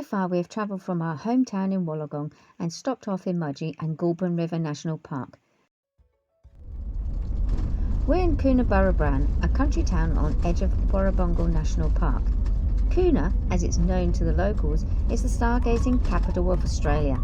far we have travelled from our hometown in Wollongong and stopped off in Mudgee and Goulburn River National Park. We're in Coonabarabran, a country town on edge of Warrumbungle National Park. Coona, as it's known to the locals, is the stargazing capital of Australia.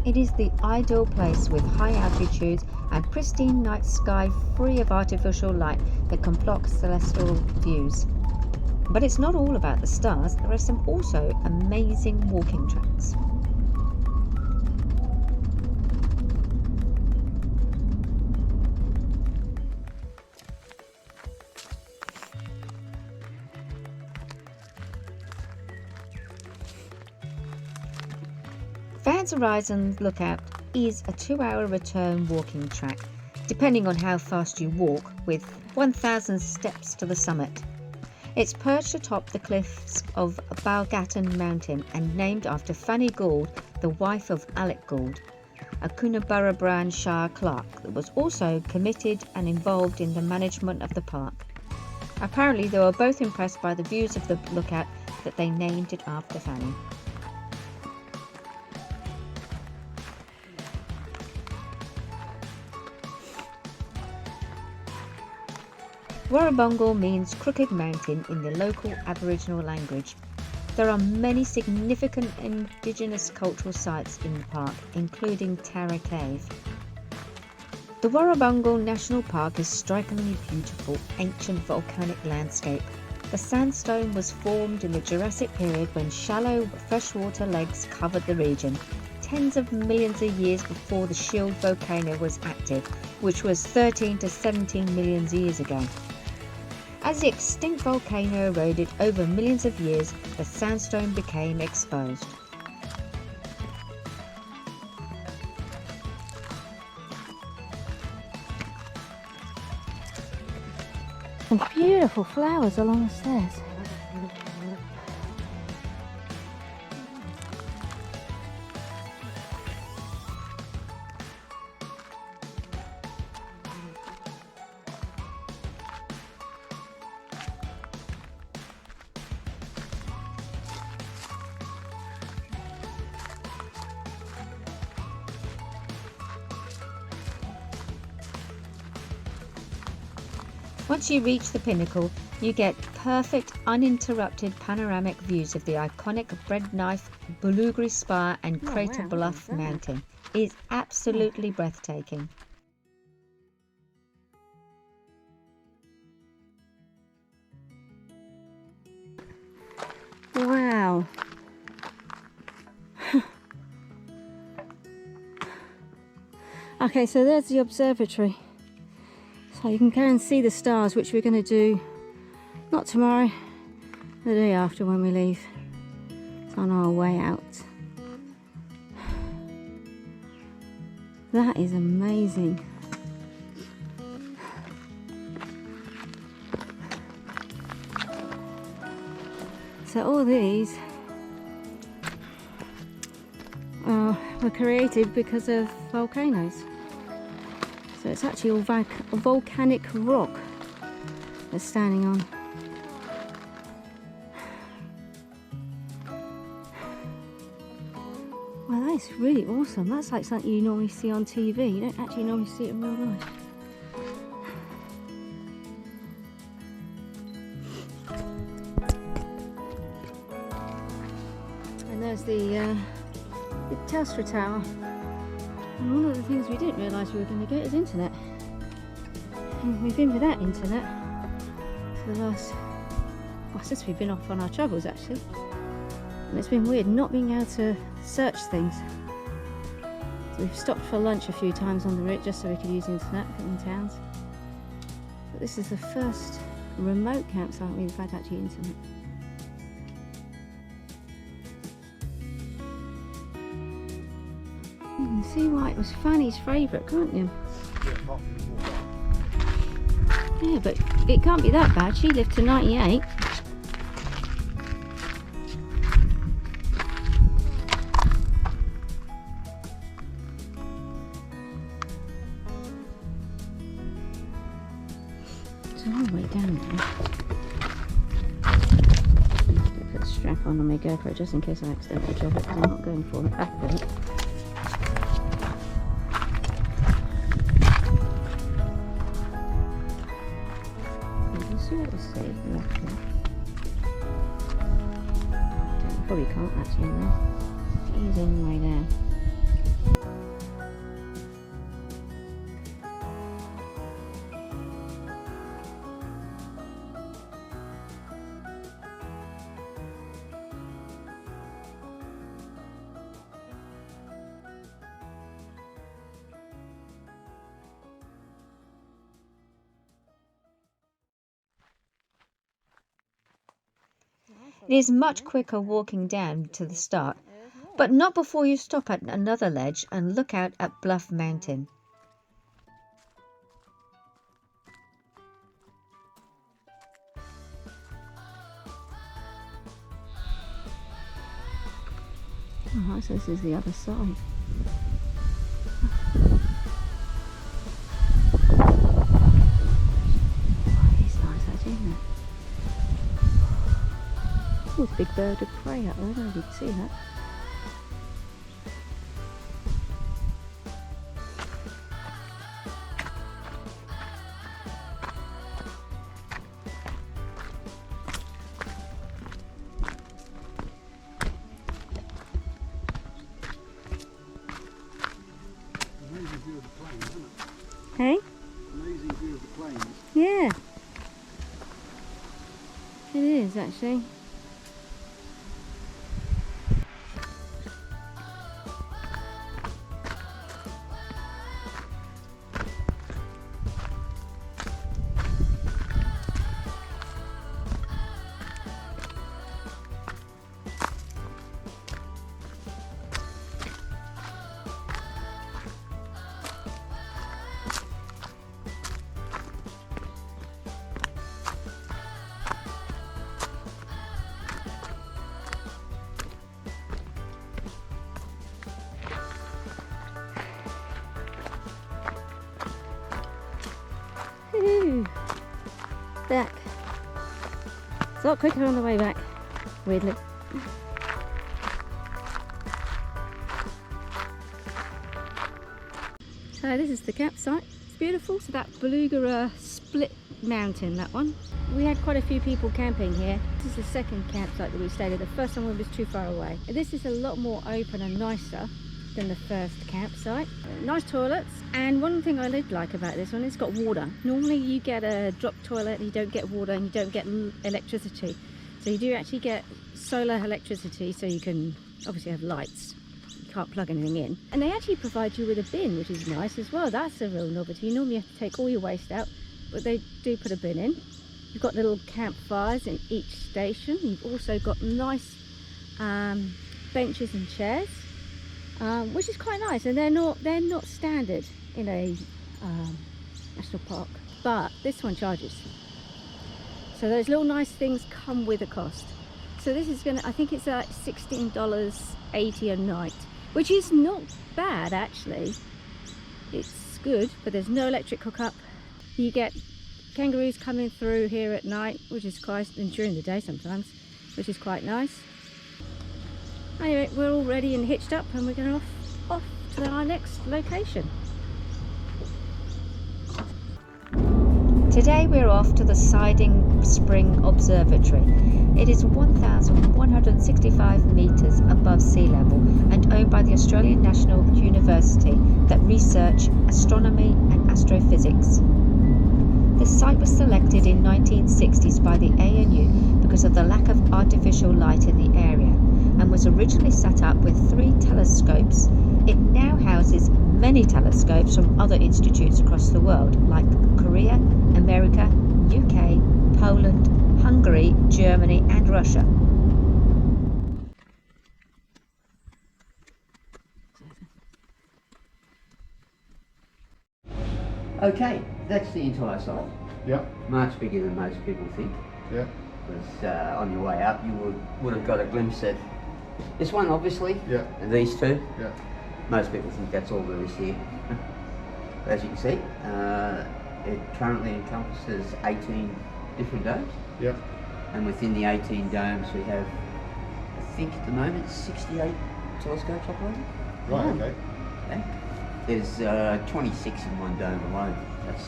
It is the ideal place with high altitudes and pristine night sky free of artificial light that can block celestial views. But it's not all about the stars, there are some also amazing walking tracks. Vans Horizon Lookout is a 2-hour return walking track, depending on how fast you walk, with 1,000 steps to the summit. It's perched atop the cliffs of Balgatton Mountain and named after Fanny Gould, the wife of Alec Gould, a Coonabarabran Shire clerk that was also committed and involved in the management of the park. Apparently they were both impressed by the views of the lookout that they named it after Fanny. Warrumbungle means crooked mountain in the local Aboriginal language. There are many significant Indigenous cultural sites in the park, including Tara Cave. The Warrumbungle National Park is strikingly beautiful, ancient volcanic landscape. The sandstone was formed in the Jurassic period when shallow freshwater lakes covered the region, tens of millions of years before the Shield volcano was active, which was 13 to 17 million years ago. As the extinct volcano eroded over millions of years, the sandstone became exposed. Some beautiful flowers along the stairs. Once you reach the pinnacle, you get perfect, uninterrupted panoramic views of the iconic Breadknife, Bulugri Spar and Crater Bluff Mountain. It is absolutely breathtaking. Wow. Okay, so there's the observatory. So you can go and see the stars, which we're going to do not tomorrow, the day after when we leave. It's on our way out. That is amazing. So all these were created because of volcanoes. So it's actually all a volcanic rock they're standing on. Well, that is really awesome. That's like something you normally see on TV. You don't actually normally see it in real life. And there's the Telstra tower. And one of the things we didn't realise we were going to get is internet. And we've been without internet for the last, well, since we've been off on our travels actually. And it's been weird not being able to search things. So we've stopped for lunch a few times on the route just so we could use internet in towns. But this is the first remote campsite we've had actually internet. You can see why it was Fanny's favourite, can't you? Yeah, but it can't be that bad. She lived to 98. It's a long way down there. strap on my GoPro just in case I accidentally drop it, because I'm not going for it back with it. You can sort of see roughly. Probably can't actually now. He's in right there. It is much quicker walking down to the start, but not before you stop at another ledge and look out at Bluff Mountain. Oh, so this is the other side. Oh, it's nice actually, isn't it? Oh, there's a big bird of prey up there, I don't know if you can see that. Amazing view of the plains, isn't it? Hey? Amazing view of the plains. Yeah. It is actually. Woohoo! Back. It's a lot quicker on the way back, weirdly. So this is the campsite. It's beautiful. So that Beluga split mountain, that one. We had quite a few people camping here. This is the second campsite that we stayed at. The first one was too far away. This is a lot more open and nicer than the first campsite. Nice toilets, and one thing I did like about this one, it's got water. Normally you get a drop toilet and you don't get water and you don't get electricity. So you do actually get solar electricity, so you can obviously have lights. You can't plug anything in. And they actually provide you with a bin, which is nice as well. That's a real novelty. You normally have to take all your waste out, but they do put a bin in. You've got little campfires in each station. You've also got nice benches and chairs. Which is quite nice, and they're not standard in a national park, but this one charges. So those little nice things come with a cost. So this is gonna, I think it's like $16.80 a night, which is not bad actually. It's good, but there's no electric hookup. You get kangaroos coming through here at night, which is quite, and during the day sometimes, which is quite nice. Anyway, we're all ready and hitched up, and we're going off to our next location. Today we're off to the Siding Spring Observatory. It is 1,165 metres above sea level and owned by the Australian National University that research astronomy and astrophysics. The site was selected in 1960s by the ANU because of the lack of artificial light in the area, and was originally set up with 3 telescopes. It now houses many telescopes from other institutes across the world, like Korea, America, UK, Poland, Hungary, Germany and Russia. Okay, that's the entire site. Yeah, Much bigger than most people think. yeah, Because on your way up, you would have got a glimpse at this one, obviously, yeah, and these two. yeah. Most people think that's all there is here. As you can see, it currently encompasses 18 different domes, Yeah, and within the 18 domes we have think at the moment 68 telescopes operating. Right, okay. Okay. There's 26 in one dome alone. That's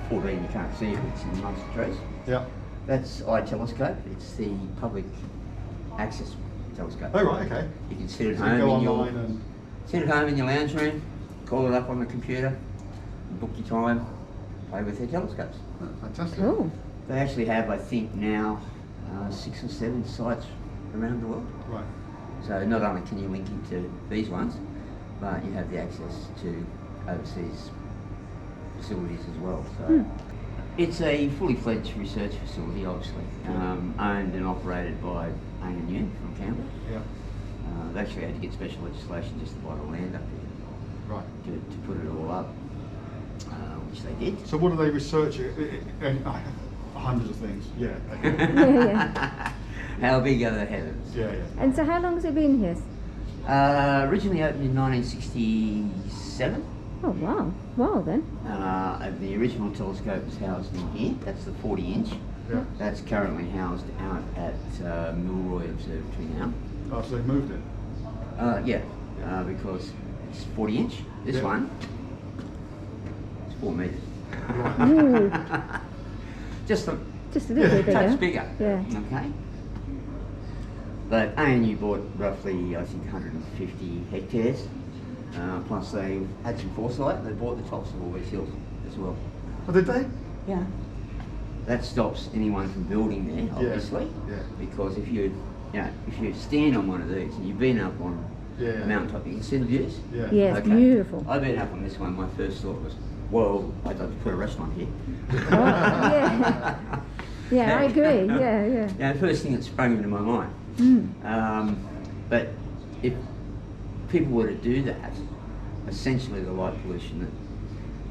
14 you can't see it, it's in amongst the trees. Yeah. That's iTelescope. It's the public access telescope. Oh, right, okay. You can sit at So you home go in online and... sit at home in your lounge room, call it up on the computer, book your time, play with their telescopes. Oh, fantastic. Cool. They actually have, I think, now 6 or 7 sites around the world. Right. So not only can you link into these ones, but you have the access to overseas facilities as well. So it's a fully fledged research facility, obviously, owned and operated by ANU from Canberra. Yeah. They actually had to get special legislation just to buy the land up here Right. to put it all up, which they did. So what do they research? Hundreds of things. Yeah. Okay. Yeah. How big are the heavens? Yeah, yeah. And so how long has it been here? Originally opened in 1967. Oh wow. Wow then. And the original telescope was housed in here. That's the 40-inch. Yeah. That's currently housed out at Milroy Observatory now. Oh, so they've moved it. Yeah, because it's 40-inch. This Yeah. one, it's 4 metres. Ooh, Just a just a little bit bigger. touch bigger. Yeah. Okay. But ANU bought roughly, I think, 150 hectares. Plus they had some foresight. They bought the tops of all these hills as well. Oh, did they? Yeah. That stops anyone from building there, obviously. Yeah. Because if you stand on one of these and you've been up on Yeah. a mountaintop, you can see the views. Yeah. Yeah, it's beautiful. I've been up on this one. My first thought was, whoa, I'd like to put a restaurant here. Oh, yeah. Yeah, I agree. Yeah, yeah. Yeah, the first thing that sprang into my mind. But if people were to do that, essentially the light pollution that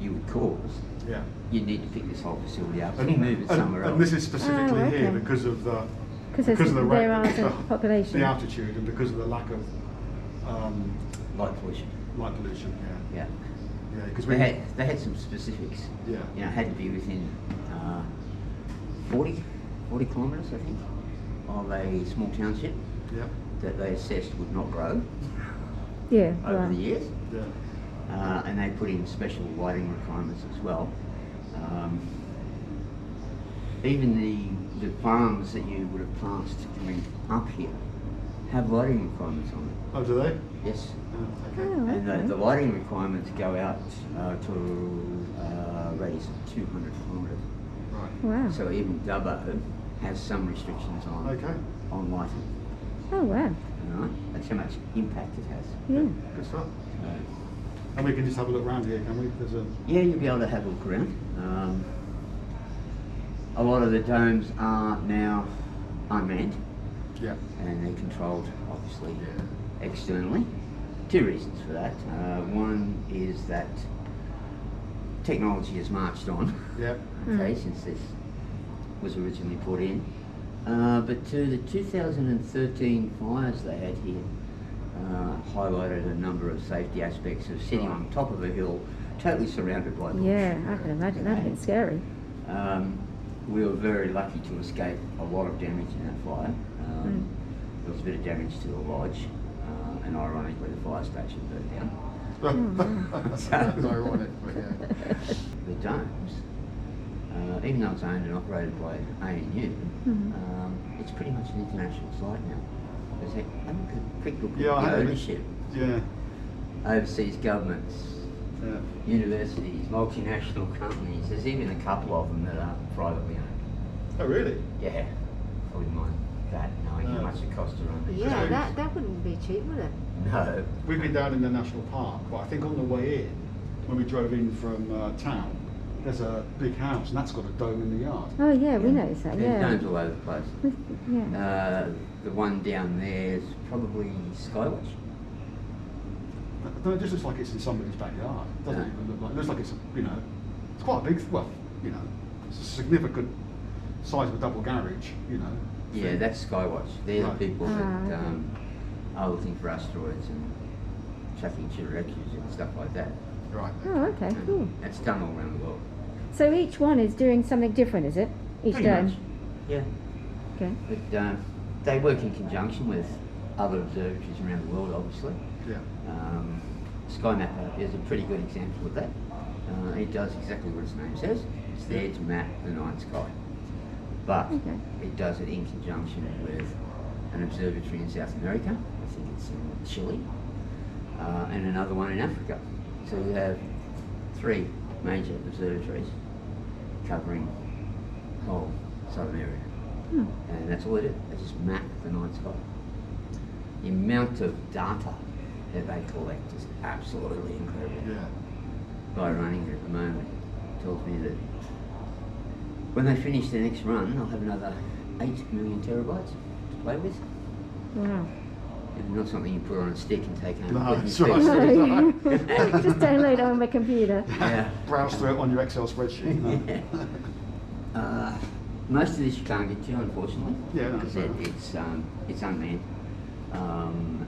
you would cause, Yeah. you'd need to pick this whole facility up and move it somewhere else. And this is specifically Oh, here okay. because of the Because of the there are some population. the altitude, and because of the lack of Light pollution. light pollution. Yeah. Yeah. Yeah. Because They had some specifics. Yeah. You know, it had to be within 40 kilometres, I think, of a small township Yeah. that they assessed would not grow Yeah, over right. the years. Yeah. And they put in special lighting requirements as well. Even the farms that you would have passed coming up here have lighting requirements on it. Oh, do they? Yes. Oh, okay. Oh, And okay. the lighting requirements go out to a radius of 200 kilometres. Right. Wow. So even Dubbo has some restrictions on Okay. on lighting. Oh wow. Right? That's how much impact it has. Yeah. Good stuff. So, And we can just have a look around here, can we? There's a yeah, you'll be able to have a look around. A lot of the domes are now unmanned yeah. and they're controlled, obviously, Yeah. externally. 2 reasons for that. One is that technology has marched on, Yeah. okay, since this was originally put in. But 2, the 2013 fires they had here highlighted a number of safety aspects of sitting on top of a hill, totally surrounded by bush. Yeah, I can imagine that'd have been scary. We were very lucky to escape a lot of damage in that fire. There was a bit of damage to the lodge, and ironically the fire station burned down. That's ironic, but yeah. The domes, even though it's owned and operated by ANU, it's pretty much an international site now. There's a quick look at Yeah, I the had a look. ownership. Yeah. Overseas governments, Yeah. universities, multinational companies. There's even a couple of them that are privately owned. Oh, really? Yeah, I wouldn't mind that, knowing how No. much it costs to run these. Yeah, Yes. that wouldn't be cheap, would it? No. We've been down in the national park, but I think on the way in, when we drove in from town, there's a big house, and that's got a dome in the yard. Oh yeah, we noticed that. There's Yeah. domes all over the place. Yeah. The one down there is probably Skywatch. No, it just looks like it's in somebody's backyard. It doesn't No. even look like. It looks like it's it's quite a big. Well, it's a significant size of a double garage. Yeah, that's Skywatch. They're Right. the people Ah, that okay. are looking for asteroids and tracking Chiracues and stuff like that. Right. Oh, okay, cool. That's done all around the world. So each one is doing something different, is it? Each Pretty dome. much. Yeah. Okay. But they work in conjunction with other observatories around the world, obviously. Yeah. Sky Mapper is a pretty good example of that. It does exactly what its name says. It's there to map the night sky. But it does it in conjunction with an observatory in South America, I think it's in Chile, and another one in Africa. So we have 3 major observatories covering the whole southern area. And that's all they do. They just map the night sky. The amount of data that they collect is absolutely incredible. Yeah. Guy running it at the moment tells me that when they finish their next run, they'll have another 8 million terabytes to play with. Wow. And not something you put on a stick and take home. No, and that's put in right. your PC. Just download it on my computer. Yeah. Browse through it on your Excel spreadsheet. No. Most of this you can't get to, unfortunately. Yeah, no, because fair enough. it's unmanned. And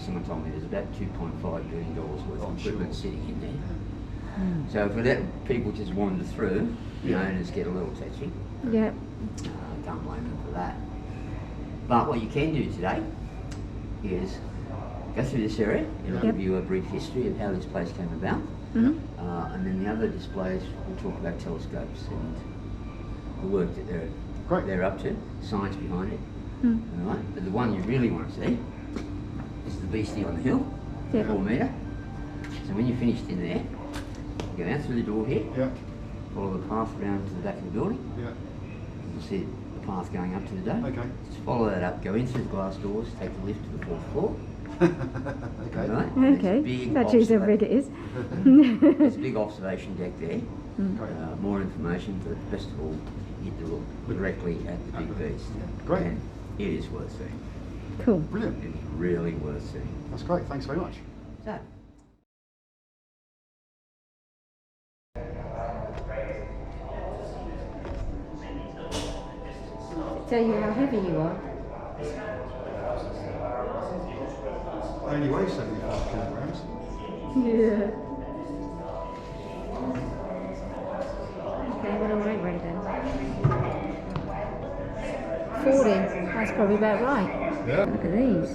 someone told me there's about $2.5 billion worth of equipment sitting in there. So if we let people just wander through, the owners get a little touchy. Yeah. Can't blame them for that. But what you can do today is go through this area. It'll give you a brief history of how this place came about. And then the other displays will talk about telescopes and the work that they're up to, science behind it. All right? But the one you really want to see is the beastie on the hill, 4 metre. So when you're finished in there, you go out through the door here, follow the path around to the back of the building. You'll see the path going up to the dome. Okay. Just follow that up, go in through the glass doors, take the lift to the 4th floor. Okay. Right? There's a Okay. big That shows how big it is. There's a big observation deck there. More information, but best of all, you get to look directly at the big beast. Great. And it is worth seeing. Cool. Brilliant. It's really worth seeing. That's great. Thanks very much. So, Tell you how heavy you are. I only weigh 75 kilograms. Yeah. Okay, what am I weighing then? 40. That's probably about right. Yeah. Look at these.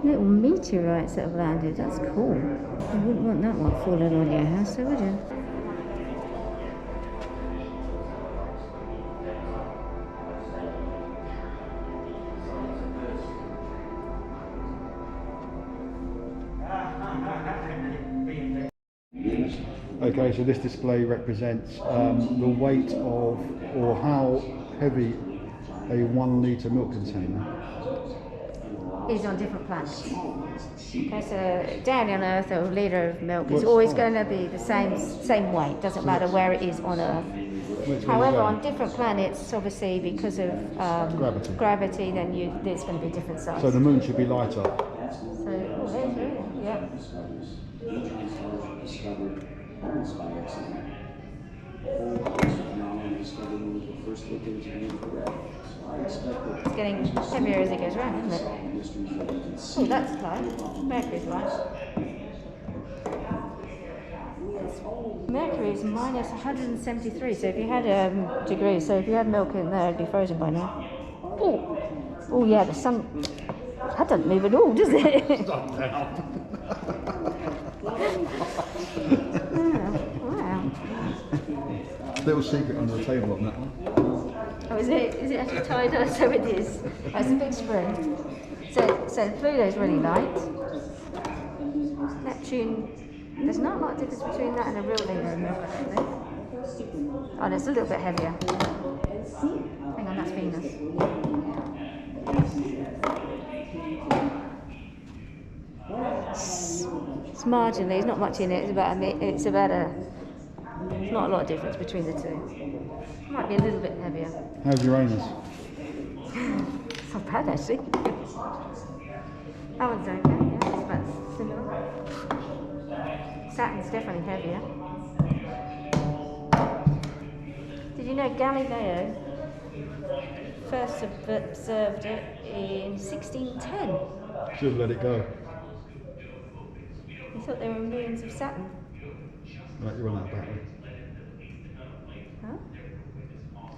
Little meteorites that have landed. That's cool. You wouldn't want that one falling on your house, though, would you? Okay, so this display represents the weight of, or how heavy a 1 litre milk container. Is on different planets. Okay, so down on Earth, a litre of milk is What's always fine? going to be the same weight. Doesn't matter where it is on Earth. Which However, one on different planets, obviously because of gravity, then there's going to be different sizes. So the moon should be lighter. So, yeah. It's getting heavier as it goes round, isn't it? Oh, that's light. Mercury's light. Mercury is minus 173, so if you had degrees, so if you had milk in there, it'd be frozen by now. Oh yeah, the sun, that doesn't move at all, does it? Wow. Little secret under the table on that one. Oh, is it actually tied up? So it is. Oh, it's a big spring. So Pluto's really light. Neptune, there's not a lot of difference between that and a real litre of milk, I don't think. Oh, and it's a little bit heavier. Hang on, that's Venus. It's marginally, there's not much in it. It's not a lot of difference between the two. Might be a little bit heavier. How's Uranus? It's not bad actually. That one's okay, yeah, it's about similar. Saturn's definitely heavier. Did you know Galileo first observed it in 1610? Should have let it go. He thought they were moons of Saturn. Right, you're on that battery. Huh?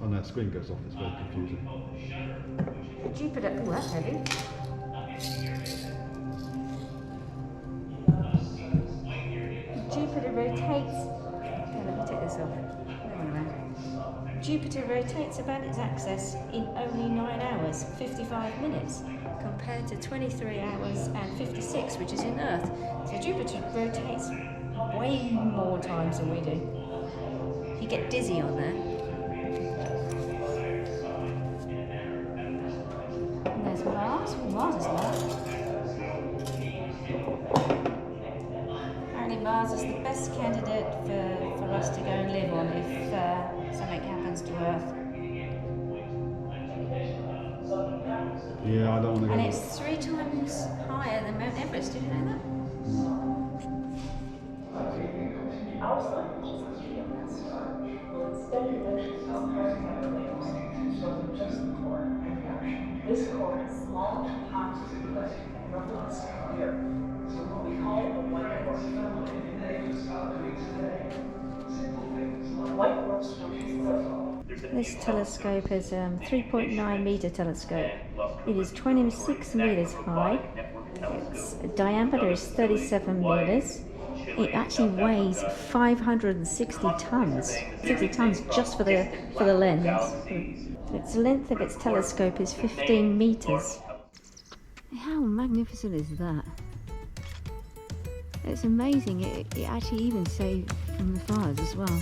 Oh no, that screen goes off, it's very confusing. Jupiter, oh that's heavy. Jupiter rotates. Oh, let me take this off. Jupiter rotates about its axis in only 9 hours, 55 minutes, compared to 23 hours and 56, which is in Earth. So Jupiter rotates way more times than we do. You get dizzy on there. And there's Mars. Mars is large. Apparently Mars is the best candidate for us to go and live on if something happens to Earth. Yeah, I don't want to go. And it's 3 times higher than Mount Everest. Did you know that? Our sun will extend the dimensions of planetary layers so that just the core and the ocean. This core is small, hot, but roughly the scale of the Earth. So what we call a white dwarf. White dwarfs This telescope is a 3.9 meter telescope. It is 26 meters high. Its diameter is 37 meters. It actually weighs 560 tons. 60 tons just for the lens. Its length of its telescope is 15 meters. How magnificent is that? It's amazing. It actually even saved from the fires as well.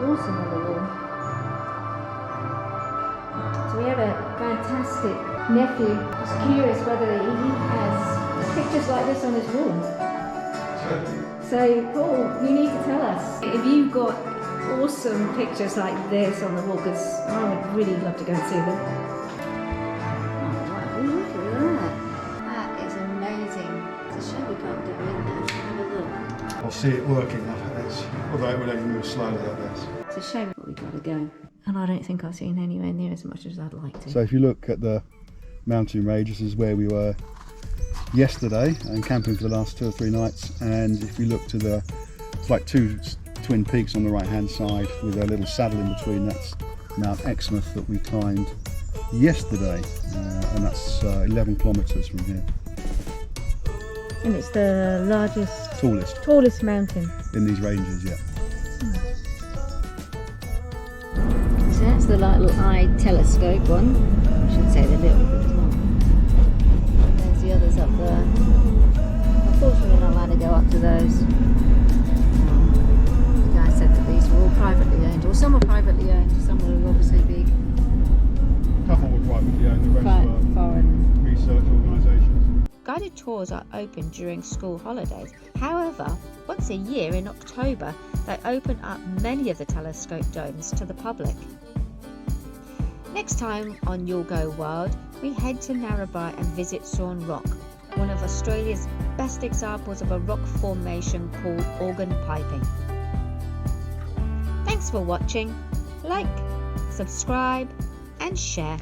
Awesome on the wall. So we have a fantastic nephew who's curious whether he has pictures like this on his wall. So Paul, you need to tell us if you've got awesome pictures like this on the wall, because I would really love to go and see them. Oh wow, look at that. That is amazing. It's a shame we can't go in there. Have a look. I'll see it working, although it will only move slowly like this. It's a shame that we've got to go. And I don't think I've seen anywhere near as much as I'd like to. So if you look at the mountain range, this is where we were yesterday and camping for the last 2 or 3 nights. And if you look to the, it's like 2 twin peaks on the right hand side with a little saddle in between. That's Mount Exmouth that we climbed yesterday, and that's 11 kilometres from here. And it's the largest, tallest mountain in these ranges, yeah. So that's the little eye telescope one. I should say the little, but it's not. And there's the others up there. Unfortunately, we're not allowed to go up to those. The guy said that these were all privately owned, or some were privately owned, some were obviously big. A couple were privately owned, the rest were foreign research organisations. Guided tours are open during school holidays. However, once a year in October, they open up many of the telescope domes to the public. Next time on You'll Go Wild, we head to Narrabri and visit Sawn Rock, one of Australia's best examples of a rock formation called organ piping. Thanks for watching. Like, subscribe and share.